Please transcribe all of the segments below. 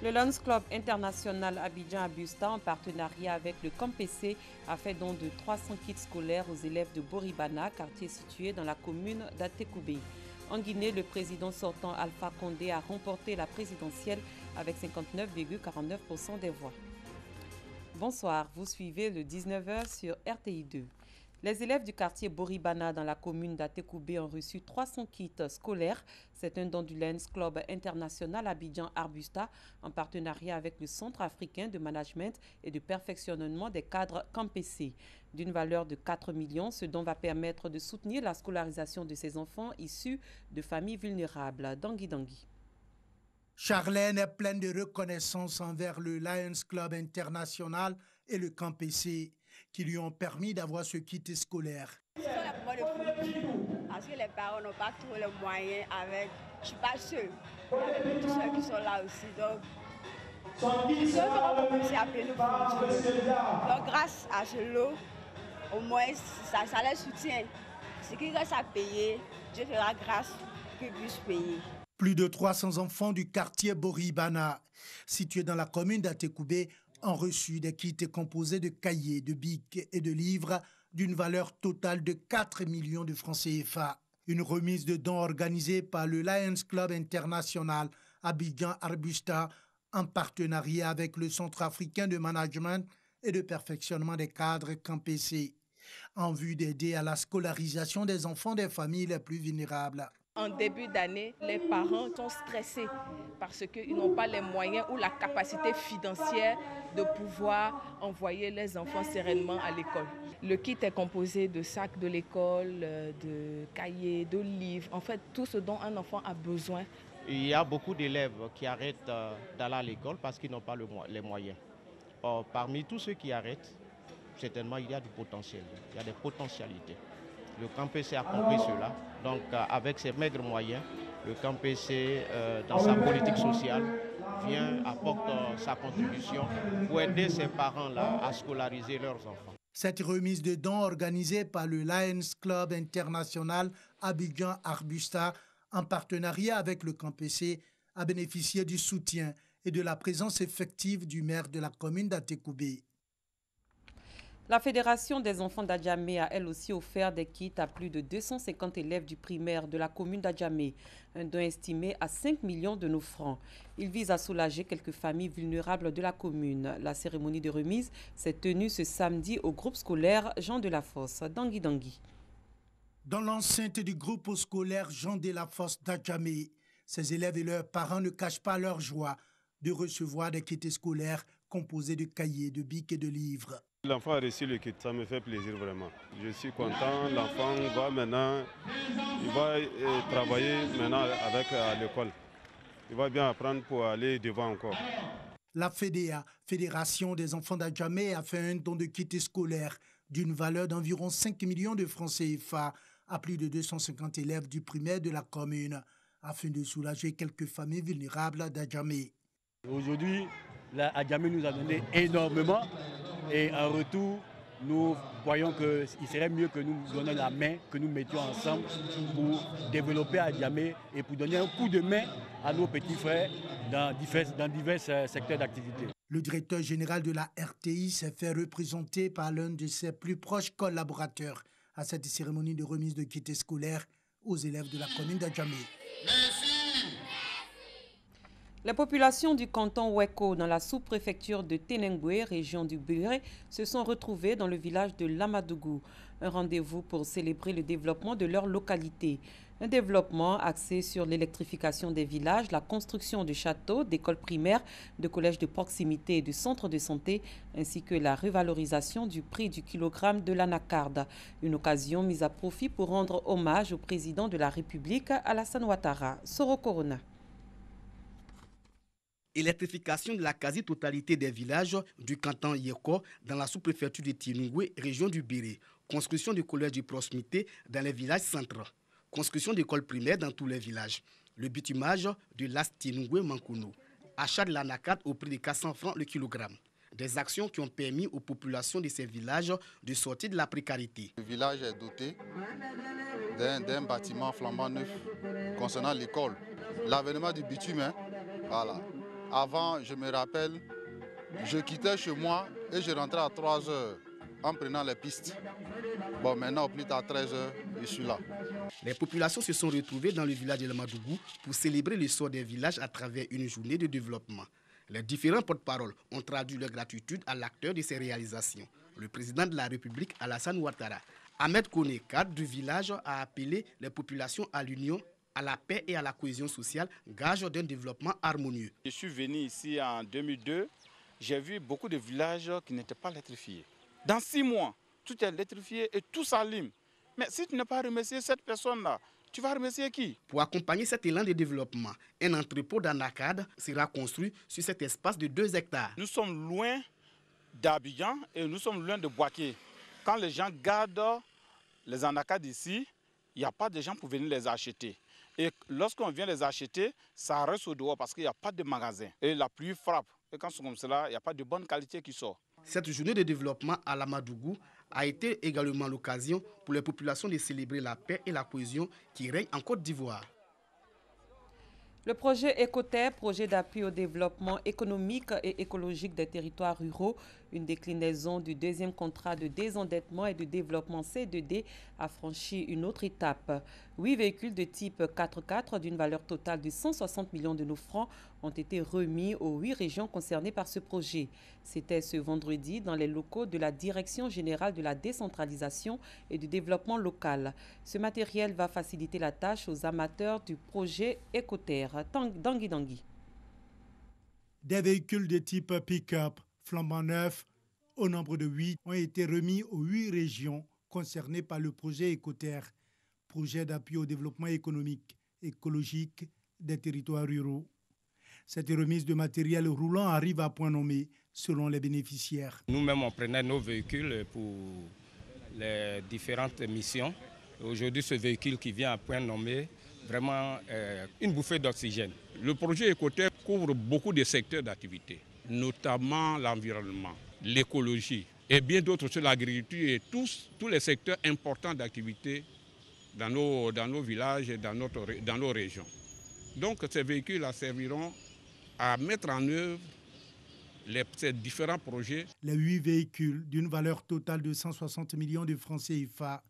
Le Lions Club International Abidjan Abusta, en partenariat avec le CAMPC, a fait don de 300 kits scolaires aux élèves de Boribana, quartier situé dans la commune d'Atekoubé. En Guinée, le président sortant Alpha Condé a remporté la présidentielle avec 59,49% des voix. Bonsoir, vous suivez le 19h sur RTI 2. Les élèves du quartier Boribana dans la commune d'Atekoubé ont reçu 300 kits scolaires. C'est un don du Lions Club International Abidjan Arbusta en partenariat avec le Centre africain de management et de perfectionnement des cadres CAMPC. D'une valeur de 4 millions, ce don va permettre de soutenir la scolarisation de ces enfants issus de familles vulnérables. Dangui. Charlène est pleine de reconnaissance envers le Lions Club International et le CAMPC qui lui ont permis d'avoir ce kit scolaire. Parce que les parents n'ont pas trop les moyens avec. Je ne suis pas seule. Il y a des petits soeurs qui sont là aussi. Donc, ils ont commencé à appeler nous pour nous. Donc, grâce à ce lot, au moins, ça les soutient. Ce qui reste à payer, Dieu fera grâce qu'ils puissent payer. Plus de 300 enfants du quartier Boribana, situé dans la commune d'Atekoubé, ont reçu des kits composés de cahiers, de bics et de livres d'une valeur totale de 4 millions de francs CFA. Une remise de dons organisée par le Lions Club International Abidjan Arbusta en partenariat avec le Centre africain de management et de perfectionnement des cadres CAMPC, en vue d'aider à la scolarisation des enfants des familles les plus vulnérables. En début d'année, les parents sont stressés parce qu'ils n'ont pas les moyens ou la capacité financière de pouvoir envoyer les enfants sereinement à l'école. Le kit est composé de sacs de l'école, de cahiers, de livres, en fait tout ce dont un enfant a besoin. Il y a beaucoup d'élèves qui arrêtent d'aller à l'école parce qu'ils n'ont pas les moyens. Or, parmi tous ceux qui arrêtent, certainement il y a du potentiel, il y a des potentialités. Le CAMPC a compris cela, donc avec ses maigres moyens, le CAMPC, dans sa politique sociale, apporte sa contribution pour aider ces parents-là à scolariser leurs enfants. Cette remise de dons organisée par le Lions Club International Abidjan Arbusta en partenariat avec le CAMPC a bénéficié du soutien et de la présence effective du maire de la commune d'Atekoubé. La Fédération des enfants d'Adjamé a elle aussi offert des kits à plus de 250 élèves du primaire de la commune d'Adjamé, un don estimé à 5 millions de nos francs. Il vise à soulager quelques familles vulnérables de la commune. La cérémonie de remise s'est tenue ce samedi au groupe scolaire Jean de la Fosse, Dangui. Dans l'enceinte du groupe scolaire Jean de la Fosse d'Adjamé, ces élèves et leurs parents ne cachent pas leur joie de recevoir des kits scolaires composés de cahiers, de bics et de livres. L'enfant a reçu le kit, ça me fait plaisir vraiment. Je suis content, l'enfant va maintenant, il va travailler maintenant avec à l'école. Il va bien apprendre pour aller devant encore. La FEDEA, Fédération des enfants d'Adjamé, a fait un don de kits scolaires d'une valeur d'environ 5 millions de francs CFA à plus de 250 élèves du primaire de la commune, afin de soulager quelques familles vulnérables d'Adjamé. Aujourd'hui, Adjamé nous a donné énormément. Et en retour, nous voyons qu'il serait mieux que nous donnions la main, que nous mettions ensemble pour développer Adjamé et pour donner un coup de main à nos petits frères dans divers secteurs d'activité. Le directeur général de la RTI s'est fait représenter par l'un de ses plus proches collaborateurs à cette cérémonie de remise de kits scolaires aux élèves de la commune d'Adjamé. Les populations du canton Ouéko, dans la sous-préfecture de Ténengué, région du Biré, se sont retrouvées dans le village de Lamadougou. Un rendez-vous pour célébrer le développement de leur localité. Un développement axé sur l'électrification des villages, la construction de châteaux, d'écoles primaires, de collèges de proximité et de centres de santé, ainsi que la revalorisation du prix du kilogramme de l'anacarde. Une occasion mise à profit pour rendre hommage au président de la République, Alassane Ouattara. Soro Corona. Électrification de la quasi-totalité des villages du canton Yeko dans la sous-préfecture de Tinungwe, région du Biré. Construction de collèges de proximité dans les villages centraux. Construction d'écoles primaires dans tous les villages. Le bitumage de l'As Tinungwe Mankuno. Achat de l'anacarde au prix de 400 francs le kilogramme. Des actions qui ont permis aux populations de ces villages de sortir de la précarité. Le village est doté d'un bâtiment flambant neuf concernant l'école. L'avènement du bitume, voilà. Avant, je me rappelle, je quittais chez moi et je rentrais à 3 heures en prenant les pistes. Bon, maintenant, au plus tard, 13 heures, je suis là. Les populations se sont retrouvées dans le village de Lamadougou pour célébrer le sort des villages à travers une journée de développement. Les différents porte-paroles ont traduit leur gratitude à l'acteur de ces réalisations. Le président de la République, Alassane Ouattara, Ahmed Kone, cadre du village, a appelé les populations à l'union, à la paix et à la cohésion sociale, gage d'un développement harmonieux. Je suis venu ici en 2002, j'ai vu beaucoup de villages qui n'étaient pas électrifiés. Dans 6 mois, tout est électrifié et tout s'allume. Mais si tu n'as pas remercié cette personne-là, tu vas remercier qui? Pour accompagner cet élan de développement, un entrepôt d'Anakad sera construit sur cet espace de 2 hectares. Nous sommes loin d'Abidjan et nous sommes loin de Boaké. Quand les gens gardent les Anakad ici, il n'y a pas de gens pour venir les acheter. Et lorsqu'on vient les acheter, ça reste au dehors parce qu'il n'y a pas de magasin. Et la pluie frappe. Et quand c'est comme cela, il n'y a pas de bonne qualité qui sort. Cette journée de développement à Lamadougou a été également l'occasion pour les populations de célébrer la paix et la cohésion qui règnent en Côte d'Ivoire. Le projet Écoterre, projet d'appui au développement économique et écologique des territoires ruraux, une déclinaison du 2e contrat de désendettement et de développement C2D, a franchi une autre étape. 8 véhicules de type 4x4 d'une valeur totale de 160 millions de nos francs ont été remis aux 8 régions concernées par ce projet. C'était ce vendredi dans les locaux de la Direction générale de la décentralisation et du développement local. Ce matériel va faciliter la tâche aux amateurs du projet Écoterre. Dangui. Des véhicules de type pick-up flambant neufs, au nombre de 8, ont été remis aux 8 régions concernées par le projet Écoterre, projet d'appui au développement économique, écologique des territoires ruraux. Cette remise de matériel roulant arrive à point nommé selon les bénéficiaires. Nous-mêmes, on prenait nos véhicules pour les différentes missions. Aujourd'hui, ce véhicule qui vient à point nommé, vraiment une bouffée d'oxygène. Le projet Écoterre couvre beaucoup de secteurs d'activité, notamment l'environnement, l'écologie et bien d'autres sur l'agriculture et tous les secteurs importants d'activité dans nos villages et dans nos régions. Donc ces véhicules serviront à mettre en œuvre ces différents projets. Les 8 véhicules d'une valeur totale de 160 millions de francs CFA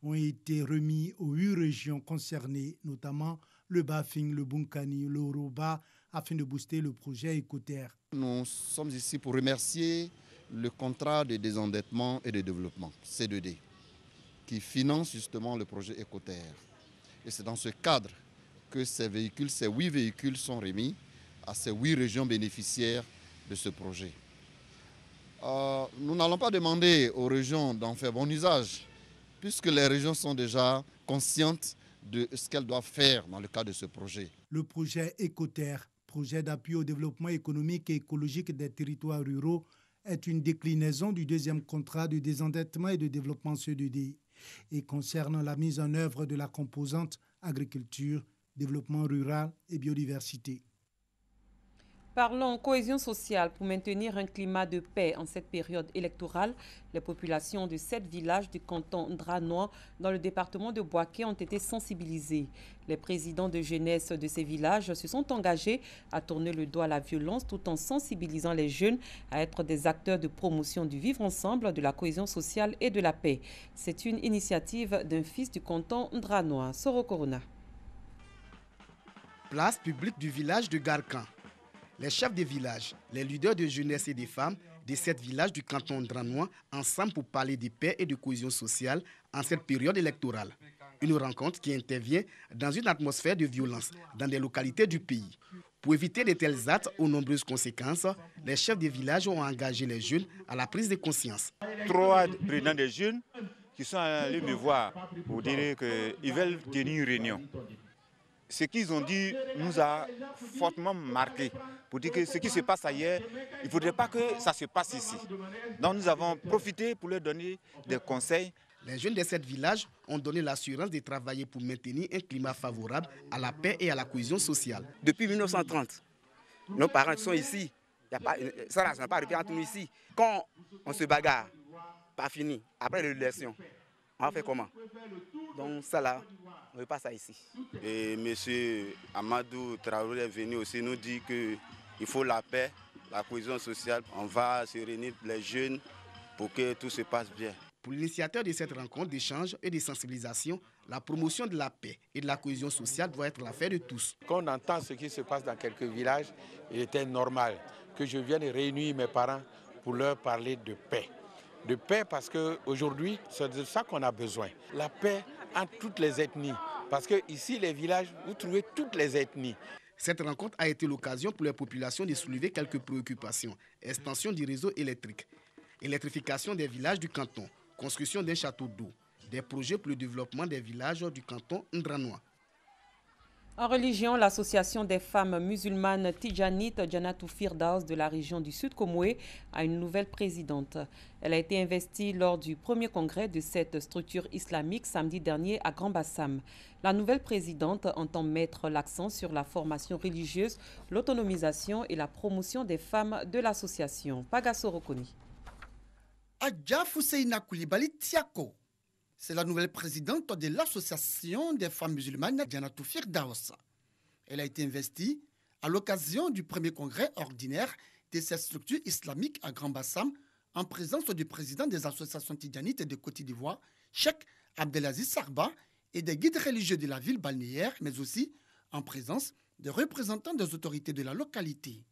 ont été remis aux 8 régions concernées, notamment le Bafing, le Bunkani, le Oroba, afin de booster le projet Écoterre. Nous sommes ici pour remercier le contrat de désendettement et de développement, C2D, qui finance justement le projet Écoterre. Et c'est dans ce cadre que ces 8 véhicules sont remis à ces 8 régions bénéficiaires de ce projet. Nous n'allons pas demander aux régions d'en faire bon usage, puisque les régions sont déjà conscientes de ce qu'elles doivent faire dans le cadre de ce projet. Le projet Écoterre, projet d'appui au développement économique et écologique des territoires ruraux, est une déclinaison du 2e contrat de désendettement et de développement C2D et concerne la mise en œuvre de la composante agriculture, développement rural et biodiversité. Parlons cohésion sociale. Pour maintenir un climat de paix en cette période électorale, les populations de 7 villages du canton Dranois dans le département de Boaké ont été sensibilisées. Les présidents de jeunesse de ces villages se sont engagés à tourner le dos à la violence tout en sensibilisant les jeunes à être des acteurs de promotion du vivre ensemble, de la cohésion sociale et de la paix. C'est une initiative d'un fils du canton Dranois, Soro Corona. Place publique du village de Garkan. Les chefs des villages, les leaders de jeunesse et des femmes de 7 villages du canton Dranois ensemble pour parler de paix et de cohésion sociale en cette période électorale. Une rencontre qui intervient dans une atmosphère de violence dans des localités du pays. Pour éviter de tels actes aux nombreuses conséquences, les chefs des villages ont engagé les jeunes à la prise de conscience. 3 présidents des jeunes qui sont allés me voir pour dire qu'ils veulent tenir une réunion. Ce qu'ils ont dit nous a fortement marqué pour dire que ce qui se passe ailleurs, il ne faudrait pas que ça se passe ici. Donc nous avons profité pour leur donner des conseils. Les jeunes de 7 villages ont donné l'assurance de travailler pour maintenir un climat favorable à la paix et à la cohésion sociale. Depuis 1930, nos parents sont ici. Ça n'a pas arrêté entre nous ici. Quand on se bagarre, pas fini, après l'élection, on va faire comment? Donc ça là, on ne veut pas ça ici. Et M. Amadou Traoré est venu aussi nous dire qu'il Il faut la paix, la cohésion sociale. On va se réunir les jeunes pour que tout se passe bien. Pour l'initiateur de cette rencontre d'échange et de sensibilisation, la promotion de la paix et de la cohésion sociale doit être l'affaire de tous. Quand on entend ce qui se passe dans quelques villages, il était normal que je vienne réunir mes parents pour leur parler de paix. De paix parce qu'aujourd'hui, c'est de ça qu'on a besoin. La paix entre toutes les ethnies. Parce que ici, les villages, vous trouvez toutes les ethnies. Cette rencontre a été l'occasion pour les populations de soulever quelques préoccupations. Extension du réseau électrique, électrification des villages du canton, construction d'un château d'eau, des projets pour le développement des villages du canton Ndranois. En religion, l'association des femmes musulmanes Tidjanites Janatou Firdaus de la région du Sud Komoué a une nouvelle présidente. Elle a été investie lors du premier congrès de cette structure islamique samedi dernier à Grand Bassam. La nouvelle présidente entend mettre l'accent sur la formation religieuse, l'autonomisation et la promotion des femmes de l'association. Pagasso Rokoni. Adja Fousseina Koulibaly Tiako. C'est la nouvelle présidente de l'association des femmes musulmanes Janatou Firdaus. Elle a été investie à l'occasion du premier congrès ordinaire de cette structure islamique à Grand Bassam en présence du président des associations tidjanites de Côte d'Ivoire, Cheikh Abdelaziz Sarba, et des guides religieux de la ville balnéaire, mais aussi en présence des représentants des autorités de la localité.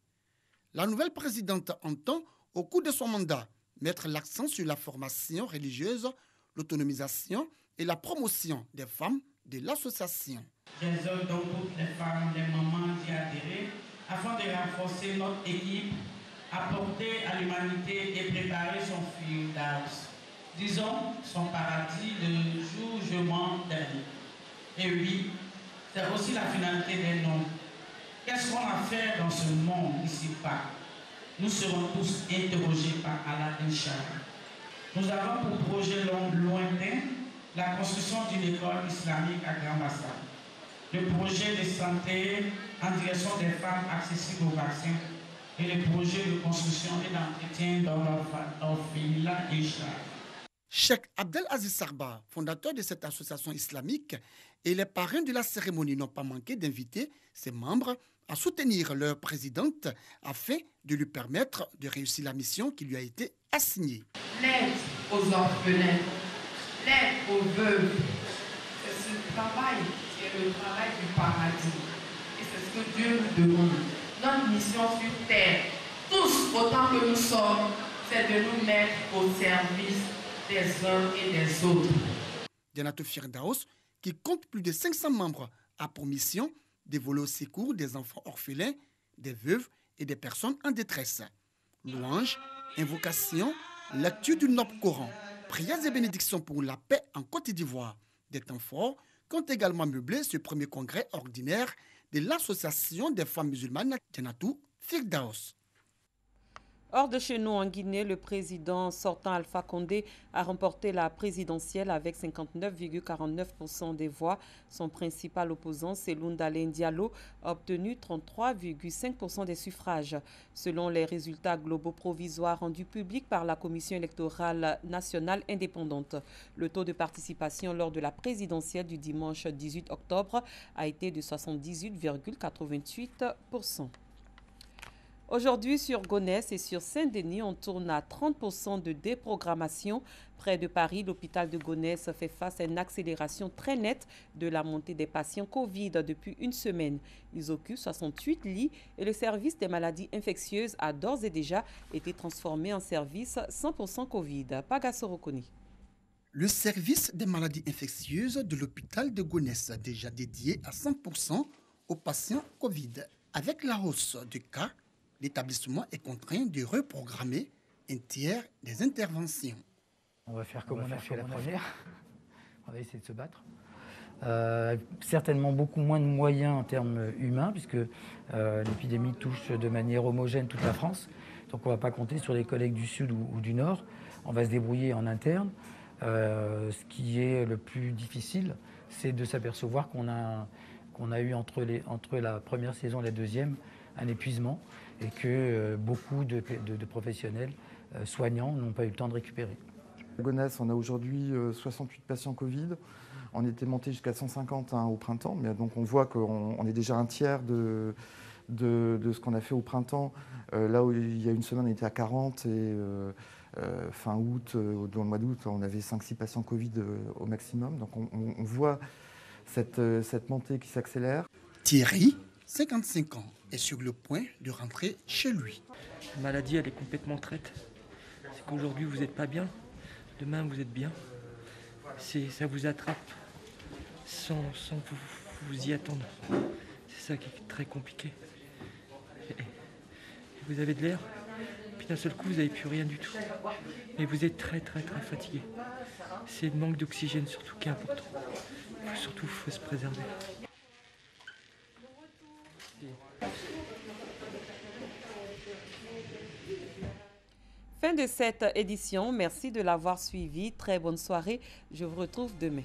La nouvelle présidente entend, au cours de son mandat, mettre l'accent sur la formation religieuse, l'autonomisation et la promotion des femmes de l'association. J'exhorte donc toutes les femmes, les mamans d'y adhérer afin de renforcer notre équipe, apporter à l'humanité et préparer son Firdaus. Disons son paradis le jugement dernier. Et oui, c'est aussi la finalité des noms. Qu'est-ce qu'on a fait dans ce monde ici-bas? Nous serons tous interrogés par Allah, Inch'Allah. Nous avons pour projet lointain la construction d'une école islamique à Grand Bassam, le projet de santé en direction des femmes accessibles au vaccin et le projet de construction et d'entretien dans l'orphelinat Inch'Allah. Cheikh Abdelaziz Sarba, fondateur de cette association islamique, et les parrains de la cérémonie n'ont pas manqué d'inviter ses membres à soutenir leur présidente afin de lui permettre de réussir la mission qui lui a été assignée. L'aide aux orphelins, l'aide aux veuves, c'est ce travail qui est le travail du paradis. Et c'est ce que Dieu nous demande. Notre mission sur terre, tous autant que nous sommes, c'est de nous mettre au service des uns et des autres. Janatou Firdaus, qui compte plus de 500 membres, a pour mission de voler au secours des enfants orphelins, des veuves et des personnes en détresse. Louanges, invocations, lecture du Noble Coran, prières et bénédictions pour la paix en Côte d'Ivoire. Des temps forts comptent également meublé ce premier congrès ordinaire de l'association des femmes musulmanes Janatou Firdaus. Hors de chez nous, en Guinée, le président sortant Alpha Condé a remporté la présidentielle avec 59,49% des voix. Son principal opposant, Cellou Dalein Diallo, a obtenu 33,5% des suffrages. Selon les résultats globaux provisoires rendus publics par la Commission électorale nationale indépendante, le taux de participation lors de la présidentielle du dimanche 18 octobre a été de 78,88%. Aujourd'hui, sur Gonesse et sur Saint-Denis, on tourne à 30% de déprogrammation. Près de Paris, l'hôpital de Gonesse fait face à une accélération très nette de la montée des patients Covid depuis une semaine. Ils occupent 68 lits et le service des maladies infectieuses a d'ores et déjà été transformé en service 100% Covid. Pagasso Rokoni. Le service des maladies infectieuses de l'hôpital de Gonesse, déjà dédié à 100% aux patients Covid. Avec la hausse du cas, l'établissement est contraint de reprogrammer un tiers des interventions. On va faire comme on a fait la première. On va essayer de se battre. Certainement beaucoup moins de moyens en termes humains, puisque l'épidémie touche de manière homogène toute la France. Donc on ne va pas compter sur les collègues du Sud ou du Nord. On va se débrouiller en interne. Ce qui est le plus difficile, c'est de s'apercevoir qu'on a eu entre la première saison et la deuxième un épuisement et que beaucoup de professionnels soignants n'ont pas eu le temps de récupérer. À Gonesse, on a aujourd'hui 68 patients Covid. On était monté jusqu'à 150 au printemps, mais donc on voit qu'on est déjà un tiers de de ce qu'on a fait au printemps. Là où il y a une semaine, on était à 40 et fin août, dans le mois d'août, on avait 5-6 patients Covid au maximum. Donc on voit cette montée qui s'accélère. Thierry, 55 ans, est sur le point de rentrer chez lui. La maladie, elle est complètement traite. C'est qu'aujourd'hui, vous n'êtes pas bien. Demain, vous êtes bien. Ça vous attrape sans vous y attendre. C'est ça qui est très compliqué. Et vous avez de l'air, puis d'un seul coup, vous n'avez plus rien du tout. Mais vous êtes très fatigué. C'est le manque d'oxygène surtout qui est important. Surtout, il faut se préserver. Fin de cette édition. Merci de l'avoir suivi. Très bonne soirée. Je vous retrouve demain.